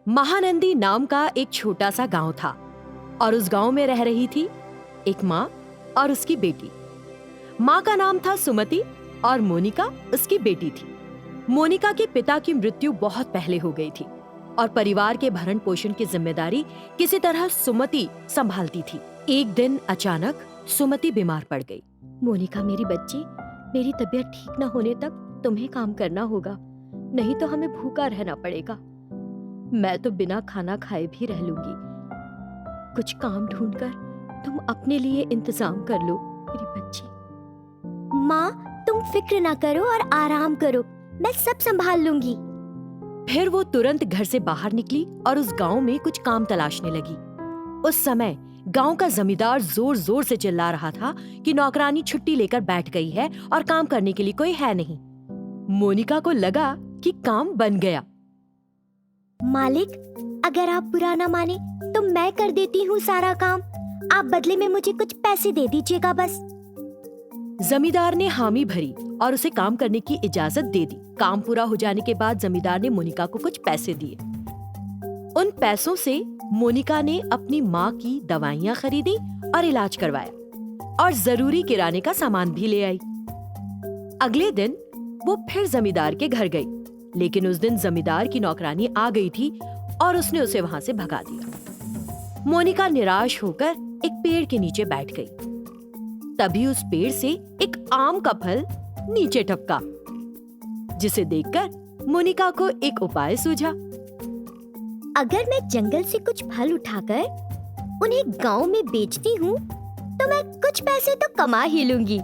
महानंदी नाम का एक छोटा सा गांव था और उस गांव में रह रही थी एक माँ और उसकी बेटी। माँ का नाम था सुमति और मोनिका उसकी बेटी थी। मोनिका के पिता की मृत्यु बहुत पहले हो गई थी और परिवार के भरण पोषण की जिम्मेदारी किसी तरह सुमति संभालती थी। एक दिन अचानक सुमति बीमार पड़ गई। मोनिका मेरी बच्ची, मेरी तबीयत ठीक न होने तक तुम्हें काम करना होगा, नहीं तो हमें भूखा रहना पड़ेगा। मैं तो बिना खाना खाए भी रह लूंगी। कुछ काम ढूंढकर तुम अपने लिए इंतजाम कर लो मेरी बच्ची। माँ, तुम फिक्र ना करो और आराम करो, मैं सब संभाल लूंगी। फिर वो तुरंत घर से बाहर निकली और उस गांव में कुछ काम तलाशने लगी। उस समय गांव का जमींदार जोर जोर से चिल्ला रहा था कि नौकरानी छुट्टी लेकर बैठ गई है और काम करने के लिए कोई है नहीं। मोनिका को लगा कि काम बन गया। मालिक, अगर आप बुरा ना माने तो मैं कर देती हूँ सारा काम। आप बदले में मुझे कुछ पैसे दे दीजिएगा बस। जमींदार ने हामी भरी और उसे काम करने की इजाजत दे दी। काम पूरा हो जाने के बाद जमींदार ने मोनिका को कुछ पैसे दिए। उन पैसों से मोनिका ने अपनी माँ की दवाइयाँ खरीदी और इलाज करवाया और जरूरी किराने का सामान भी ले आई। अगले दिन वो फिर जमींदार के घर गई, लेकिन उस दिन जमींदार की नौकरानी आ गई थी और उसने उसे वहां से भगा दिया। मोनिका निराश होकर एक पेड़ के नीचे बैठ गई। तभी उस पेड़ से एक आम का फल नीचे टपका, जिसे देखकर मोनिका को एक उपाय सूझा। अगर मैं जंगल से कुछ फल उठाकर उन्हें गांव में बेचती हूँ तो मैं कुछ पैसे तो कमा ही लूंगी।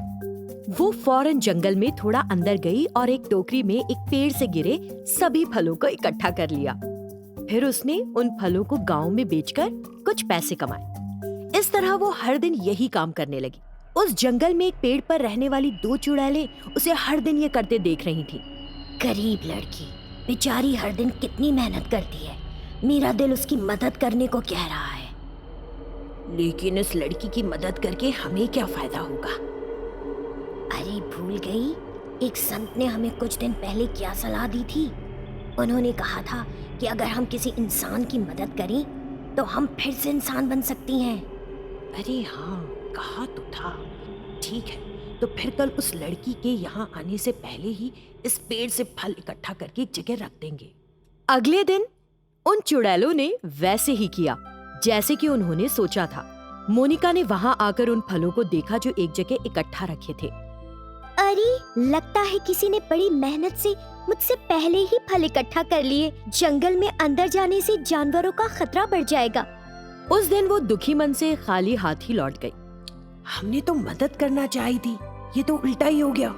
वो फौरन जंगल में थोड़ा अंदर गई और एक टोकरी में एक पेड़ से गिरे सभी फलों को इकट्ठा कर लिया। फिर उसने उन फलों को गांव में बेचकर कुछ पैसे कमाए। इस तरह वो हर दिन यही काम करने लगी। उस जंगल में एक पेड़ पर रहने वाली 2 चुड़ैलें उसे हर दिन ये करते देख रही थी। गरीब लड़की बेचारी हर दिन कितनी मेहनत करती है, मेरा दिल उसकी मदद करने को कह रहा है। लेकिन इस लड़की की मदद करके हमें क्या फायदा होगा? अरे भूल गई, एक संत ने हमें कुछ दिन पहले क्या सलाह दी थी। उन्होंने कहा था कि अगर हम किसी इंसान की मदद करें तो हम फिर से इंसान बन सकती हैं। अरे हाँ, कहा तो था। ठीक है, तो फिर कल उस लड़की के यहाँ आने से पहले ही इस पेड़ से फल इकट्ठा करके एक जगह रख देंगे। अगले दिन उन चुड़ैलों ने वैसे ही किया जैसे कि उन्होंने सोचा था। मोनिका ने वहां आकर उन फलों को देखा जो एक जगह इकट्ठा रखे थे। अरे, लगता है किसी ने बड़ी मेहनत से मुझसे पहले ही फल इकट्ठा कर लिए। जंगल में अंदर जाने से जानवरों का खतरा बढ़ जाएगा। उस दिन वो दुखी मन से खाली हाथ ही लौट गई। हमने तो मदद करना चाहिए थी, ये तो उल्टा ही हो गया।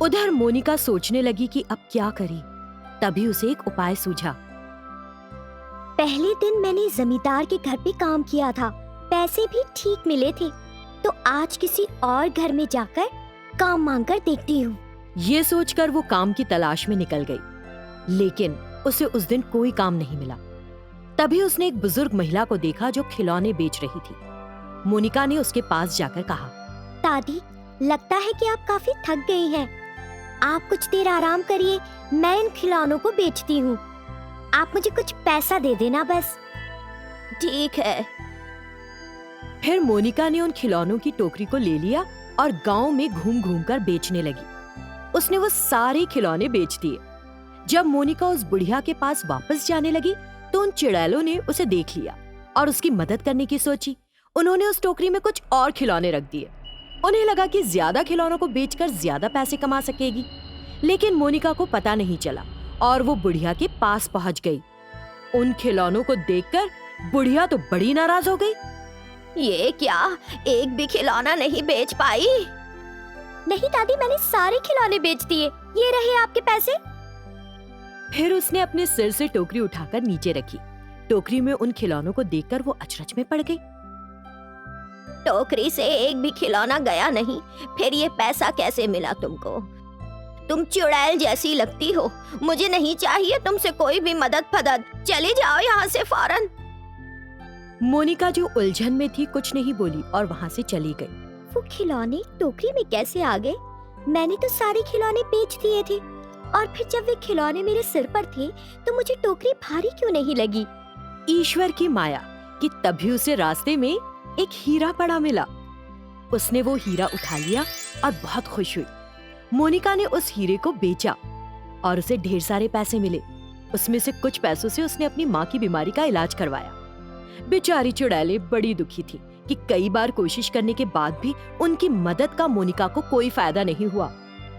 उधर मोनिका सोचने लगी कि अब क्या करे। तभी उसे एक उपाय सूझा। पहले दिन मैंने जमींदार के घर पे काम किया था, पैसे भी ठीक मिले थे, तो आज किसी और घर में जाकर काम मांगकर देखती हूँ। ये सोचकर वो काम की तलाश में निकल गई, लेकिन उसे उस दिन कोई काम नहीं मिला। तभी उसने एक बुजुर्ग महिला को देखा जो खिलौने बेच रही थी। मोनिका ने उसके पास जाकर कहा, दादी, लगता है कि आप काफी थक गई हैं। आप कुछ देर आराम करिए, मैं इन खिलौनों को बेचती हूँ। आप मुझे कुछ पैसा दे देना बस। ठीक है। फिर मोनिका ने उन खिलौनों की टोकरी को ले लिया और गांव में घूम घूम कर बेचने लगी। उसने वो सारे खिलौने बेच दिए। जब मोनिका उस बुढ़िया के पास वापस जाने लगी तो उन चुड़ैलों ने उसे देख लिया और उसकी मदद करने की सोची। उन्होंने उस टोकरी में कुछ और खिलौने रख दिए। उन्हें लगा कि ज्यादा खिलौनों को बेचकर ज्यादा पैसे कमा सकेगी, लेकिन मोनिका को पता नहीं चला और वो बुढ़िया के पास पहुंच गई। उन खिलौनों को देखकर बुढ़िया तो बड़ी नाराज हो गई। ये क्या, एक भी खिलौना नहीं बेच पाई? नहीं दादी, मैंने सारे खिलौने बेच दिए, ये रहे आपके पैसे। फिर उसने अपने सिर से टोकरी उठाकर नीचे रखी। टोकरी में उन खिलौनों को देखकर वो अचरज में पड़ गई। टोकरी से एक भी खिलौना गया नहीं, फिर ये पैसा कैसे मिला तुमको? तुम चुड़ैल जैसी लगती हो, मुझे नहीं चाहिए तुमसे कोई भी मदद फदद, चली जाओ यहाँ से फौरन। मोनिका जो उलझन में थी कुछ नहीं बोली और वहाँ से चली गई। वो खिलौने टोकरी में कैसे आ गए? मैंने तो सारे खिलौने बेच दिए थे और फिर जब वे खिलौने मेरे सिर पर थे तो मुझे टोकरी भारी क्यों नहीं लगी? ईश्वर की माया कि तभी उसे रास्ते में एक हीरा पड़ा मिला। उसने वो हीरा उठा लिया और बहुत खुश हुई। मोनिका ने उस हीरे को बेचा और उसे ढेर सारे पैसे मिले। उसमें से कुछ पैसों से उसने अपनी माँ की बीमारी का इलाज करवाया। बेचारी चुड़ैले बड़ी दुखी थी कि कई बार कोशिश करने के बाद भी उनकी मदद का मोनिका को कोई फायदा नहीं हुआ।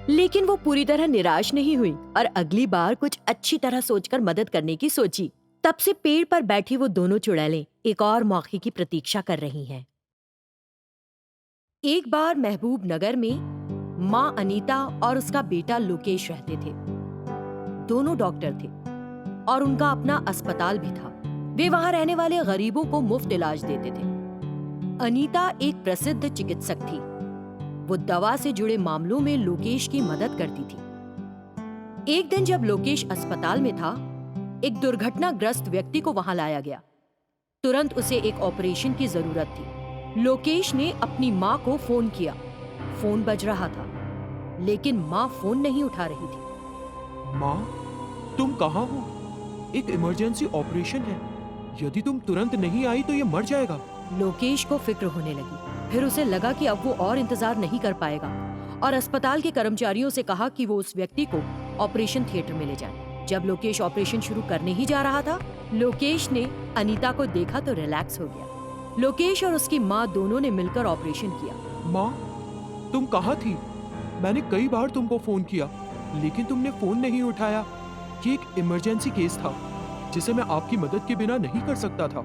लेकिन वो पूरी तरह निराश नहीं हुई और अगली बार कुछ अच्छी तरह सोचकर मदद करने की सोची। तब से पेड़ पर बैठी वो दोनों चुड़ैलें एक और मौके की प्रतीक्षा कर रही हैं। एक बार महबूब नगर में माँ अनीता और उसका बेटा लोकेश रहते थे। दोनों डॉक्टर थे और उनका अपना अस्पताल भी था। वे वहां रहने वाले गरीबों को मुफ्त इलाज देते थे। अनीता एक प्रसिद्ध चिकित्सक थी। वो दवा से जुड़े मामलों में लोकेश की मदद करती थी। एक दिन जब लोकेश अस्पताल में था, एक दुर्घटनाग्रस्त व्यक्ति को वहां लाया गया। तुरंत उसे एक ऑपरेशन की जरूरत थी। लोकेश ने अपनी माँ को फोन किया। फोन बज रहा था, लेकिन माँ फोन नहीं उठा रही थी। माँ, तुम कहाँ हो? एक इमरजेंसी ऑपरेशन है। यदि तुम तुरंत नहीं आई तो ये मर जाएगा। लोकेश को फिक्र होने लगी। फिर उसे लगा कि अब वो और इंतजार नहीं कर पाएगा और अस्पताल के कर्मचारियों से कहा कि वो उस व्यक्ति को ऑपरेशन थिएटर में ले जाएं। जब लोकेश ऑपरेशन शुरू करने ही जा रहा था, लोकेश ने अनीता को देखा तो रिलैक्स हो गया। लोकेश और उसकी माँ दोनों ने मिलकर ऑपरेशन किया। माँ, तुम कहाँ थी? मैंने कई बार तुमको फोन किया, लेकिन तुमने फोन नहीं उठाया। ये एक इमरजेंसी केस था जिसे मैं आपकी मदद के बिना नहीं कर सकता था।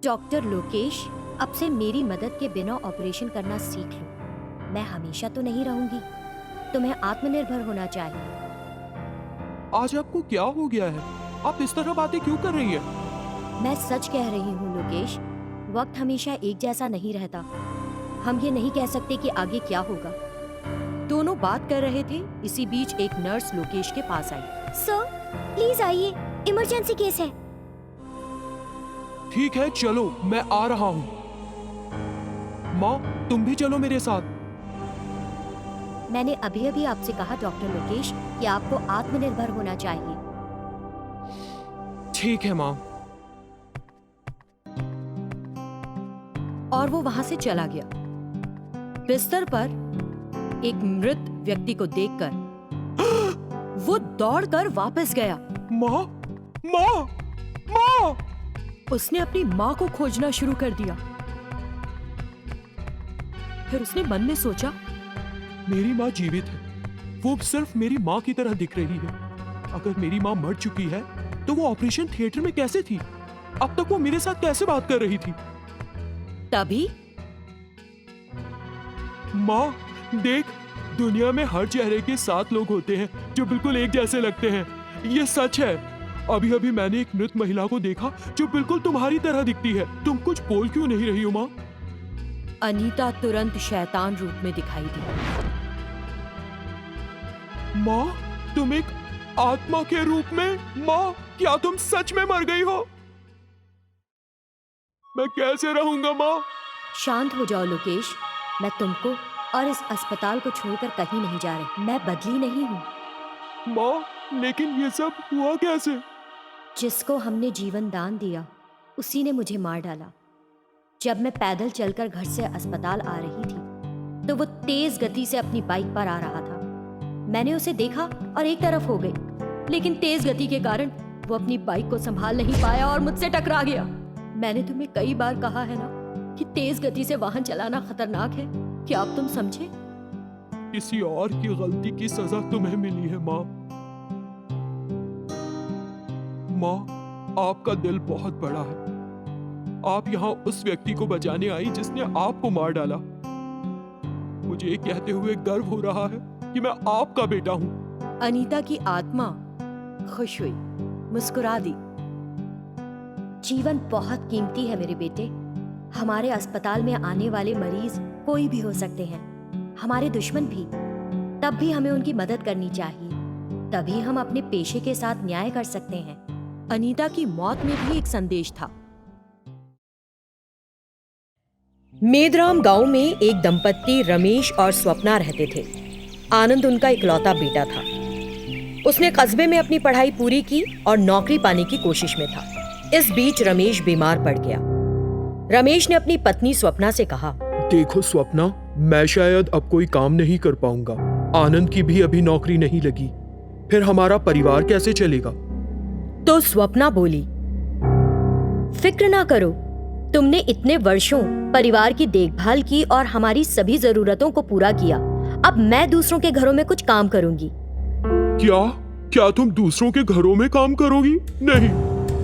डॉक्टर लोकेश, अब से मेरी मदद के बिना ऑपरेशन करना सीख लो। मैं हमेशा तो नहीं रहूंगी। तुम्हें आत्मनिर्भर होना चाहिए। आज आपको क्या हो गया है? आप इस तरह बातें क्यों कर रही हैं? मैं सच कह रही हूँ लोकेश। वक्त हमेशा एक जैसा नहीं रहता। हम ये नहीं कह सकते कि आगे क्या होगा। दोनों बात कर रहे थे। इसी बीच एक नर्स लोकेश के पास आई। सर, प्लीज आइए, इमरजेंसी केस है। ठीक है, चलो, मैं आ रहा हूँ। माँ, तुम भी चलो मेरे साथ। मैंने अभी अभी आपसे कहा डॉक्टर लोकेश कि आपको आत्मनिर्भर होना चाहिए। ठीक है माँ। और वो वहां से चला गया। बिस्तर पर एक मृत व्यक्ति को देखकर वो दौड़कर वापस गया। माँ, माँ, माँ! उसने अपनी माँ को खोजना शुरू कर दिया। फिर उसने मन में सोचा, मेरी माँ जीवित है। वो सिर्फ मेरी माँ की तरह दिख रही है। अगर मेरी माँ मर चुकी है तो वो ऑपरेशन थिएटर में कैसे थी? अब तक वो मेरे साथ कैसे बात कर रही थी? तभी माँ, देख, दुनिया में हर चेहरे के 7 लोग होते हैं जो बिल्कुल एक जैसे लगते हैं। ये सच है। अभी अभी मैंने एक मृत महिला को देखा जो बिल्कुल तुम्हारी तरह दिखती है। तुम कुछ बोल क्यों नहीं रही हो माँ? अनीता तुरंत शैतान रूप में दिखाई दी। माँ, तुम एक आत्मा के रूप में? माँ, क्या तुम सच में मर गई हो? मैं कैसे रहूंगा माँ? शांत हो जाओ लोकेश। मैं तुमको और इस अस्पताल को छोड़कर कहीं नहीं जा रही। मैं बदली नहीं हूँ। माँ, लेकिन ये सब हुआ कैसे? जिसको हमने जीवन दान दिया उसी ने मुझे मार डाला। जब मैं पैदल चलकर घर से अस्पताल आ रही थी तो वो तेज गति से अपनी बाइक पर आ रहा था। मैंने उसे देखा और एक तरफ हो गई, लेकिन तेज गति के कारण वो अपनी बाइक को संभाल नहीं पाया और मुझसे टकरा गया। मैंने तुम्हें कई बार कहा है ना कि तेज गति से वाहन चलाना खतरनाक है। क्या अब तुम समझे? किसी और की गलती की सजा तुम्हें मिली है माँ। माँ, आपका दिल बहुत बड़ा है। आप यहाँ उस व्यक्ति को बचाने आई जिसने आपको मार डाला। मुझे कहते हुए गर्व हो रहा है कि मैं आपका बेटा हूँ। अनीता की आत्मा खुश हुई, मुस्कुरा दी। जीवन बहुत कीमती है मेरे बेटे। हमारे अस्पताल में आने वाले मरीज कोई भी हो सकते हैं, हमारे दुश्मन भी। तब भी हमें उनकी मदद करनी चाहिए। तभी हम अपने पेशे के साथ न्याय कर सकते हैं। अनीता की मौत में भी एक संदेश था। मेदराम गांव में एक दंपत्ति रमेश और स्वप्ना रहते थे। आनंद उनका इकलौता बेटा था। उसने कस्बे में अपनी पढ़ाई पूरी की और नौकरी पाने की कोशिश में था। इस बीच रमेश बीमार पड़ गया। रमेश ने अपनी पत्नी स्वप्ना से कहा, देखो स्वप्ना, मैं शायद अब कोई काम नहीं कर पाऊंगा। आनंद की भी अभी नौकरी नहीं लगी, फिर हमारा परिवार कैसे चलेगा? तो स्वप्ना बोली, फिक्र ना करो, तुमने इतने वर्षों परिवार की देखभाल की और हमारी सभी जरूरतों को पूरा किया। अब मैं दूसरों के घरों में कुछ काम करूंगी। क्या तुम दूसरों के घरों में काम करोगी? नहीं।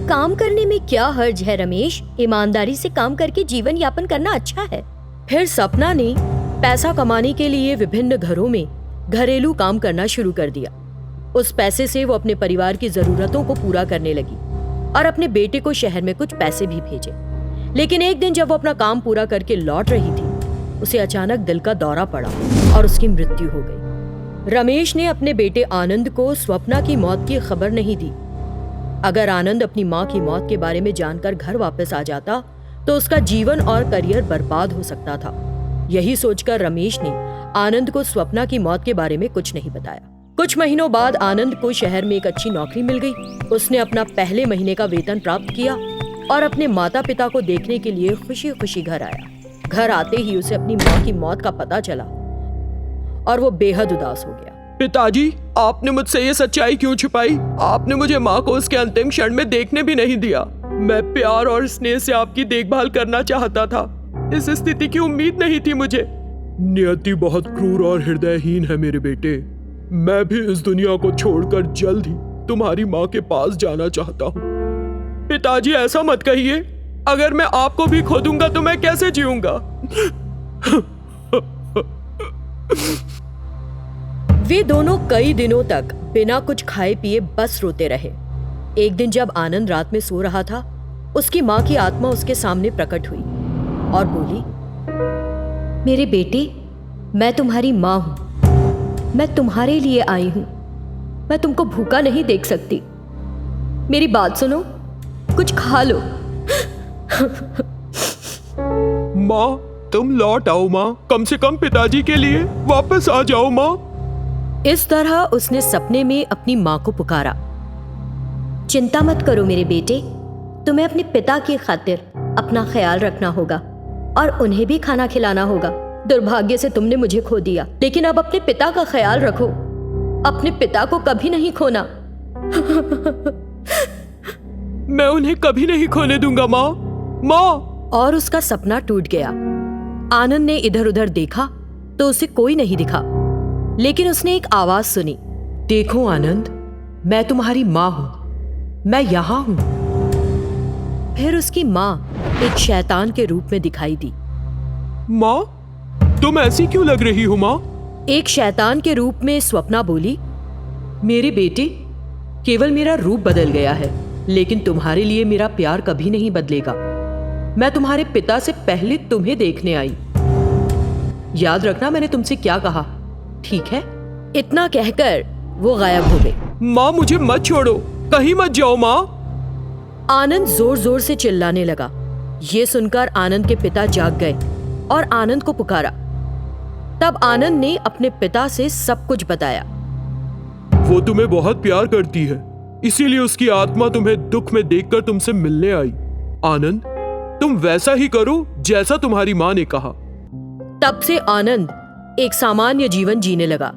काम करने में क्या हर्ज है रमेश? ईमानदारी से काम करके जीवन यापन करना अच्छा है। फिर सपना ने पैसा कमाने के लिए विभिन्न घरों में घरेलू काम करना शुरू कर दिया। उस पैसे से वो अपने परिवार की जरूरतों को पूरा करने लगी और अपने बेटे को शहर में कुछ पैसे भी भेजे। लेकिन एक दिन जब वो अपना काम पूरा करके लौट रही थी, उसे अचानक दिल का दौरा पड़ा और उसकी मृत्यु हो गई। रमेश ने अपने बेटे आनंद को स्वप्ना की मौत की खबर नहीं दी। अगर आनंद अपनी माँ की मौत के बारे में जानकर घर वापस आ जाता तो उसका जीवन और करियर बर्बाद हो सकता था। यही सोचकर रमेश ने आनंद को स्वप्ना की मौत के बारे में कुछ नहीं बताया। कुछ महीनों बाद आनंद को शहर में एक अच्छी नौकरी मिल गई। उसने अपना पहले महीने का वेतन प्राप्त किया और अपने माता पिता को देखने के लिए खुशी खुशी घर आया। घर आते ही उसे अपनी माँ की मौत का पता चला और वो बेहद उदास हो गया। पिताजी, आपने मुझसे ये सच्चाई क्यों छिपाई? आपने मुझे माँ को उसके अंतिम क्षण में देखने भी नहीं दिया। मैं प्यार और स्नेह से आपकी देखभाल करना चाहता था। इस स्थिति की उम्मीद नहीं थी मुझे। नियति बहुत क्रूर और हृदयहीन है मेरे बेटे। मैं भी इस दुनिया को छोड़कर जल्द ही तुम्हारी माँ के पास जाना चाहता हूँ। पिताजी, ऐसा मत कहिए। अगर मैं आपको भी खो दूंगा तो मैं कैसे जीऊंगा? वे दोनों कई दिनों तक बिना कुछ खाए पिए बस रोते रहे। एक दिन जब आनंद रात में सो रहा था, उसकी माँ की आत्मा उसके सामने प्रकट हुई और बोली, मेरे बेटे, मैं तुम्हारी माँ हूं। मैं तुम्हारे लिए आई हूं। मैं तुमको भूखा नहीं देख सकती। मेरी बात सुनो, कुछ खा लो। माँ, तुम लौट आओ माँ। कम से कम पिताजी के लिए वापस आ जाओ माँ। इस तरह उसने सपने में अपनी माँ को पुकारा। चिंता मत करो मेरे बेटे, तुम्हें अपने पिता की खातिर अपना ख्याल रखना होगा और उन्हें भी खाना खिलाना होगा। दुर्भाग्य से तुमने मुझे खो दिया, लेकिन अब अपने पिता का ख्याल रखो। अपने पिता को कभी नहीं खोना। मैं उन्हें कभी नहीं खोने दूंगा माँ। माँ। और उसका सपना टूट गया। आनंद ने इधर उधर देखा तो उसे कोई नहीं दिखा, लेकिन उसने एक आवाज सुनी, देखो आनंद, मैं तुम्हारी माँ हूं। मैं यहाँ हूं। फिर उसकी माँ एक शैतान के रूप में दिखाई दी। माँ, तुम ऐसी क्यों लग रही हो माँ? एक शैतान के रूप में स्वप्ना बोली, मेरे बेटे, केवल मेरा रूप बदल गया है, लेकिन तुम्हारे लिए मेरा प्यार कभी नहीं बदलेगा। मैं तुम्हारे पिता से पहले तुम्हें देखने आई। याद रखना मैंने तुमसे क्या कहा, ठीक है? इतना कहकर वो गायब हो गई। माँ, मुझे मत छोड़ो, कहीं मत जाओ माँ। आनंद जोर जोर से चिल्लाने लगा। ये सुनकर आनंद के पिता जाग गए और आनंद को पुकारा। तब आनंद ने अपने पिता से सब कुछ बताया। वो तुम्हें बहुत प्यार करती है, इसीलिए उसकी आत्मा तुम्हें दुख में देखकर तुमसे मिलने आई। आनंद, तुम वैसा ही करो जैसा तुम्हारी माँ ने कहा। तब से आनंद एक सामान्य जीवन जीने लगा।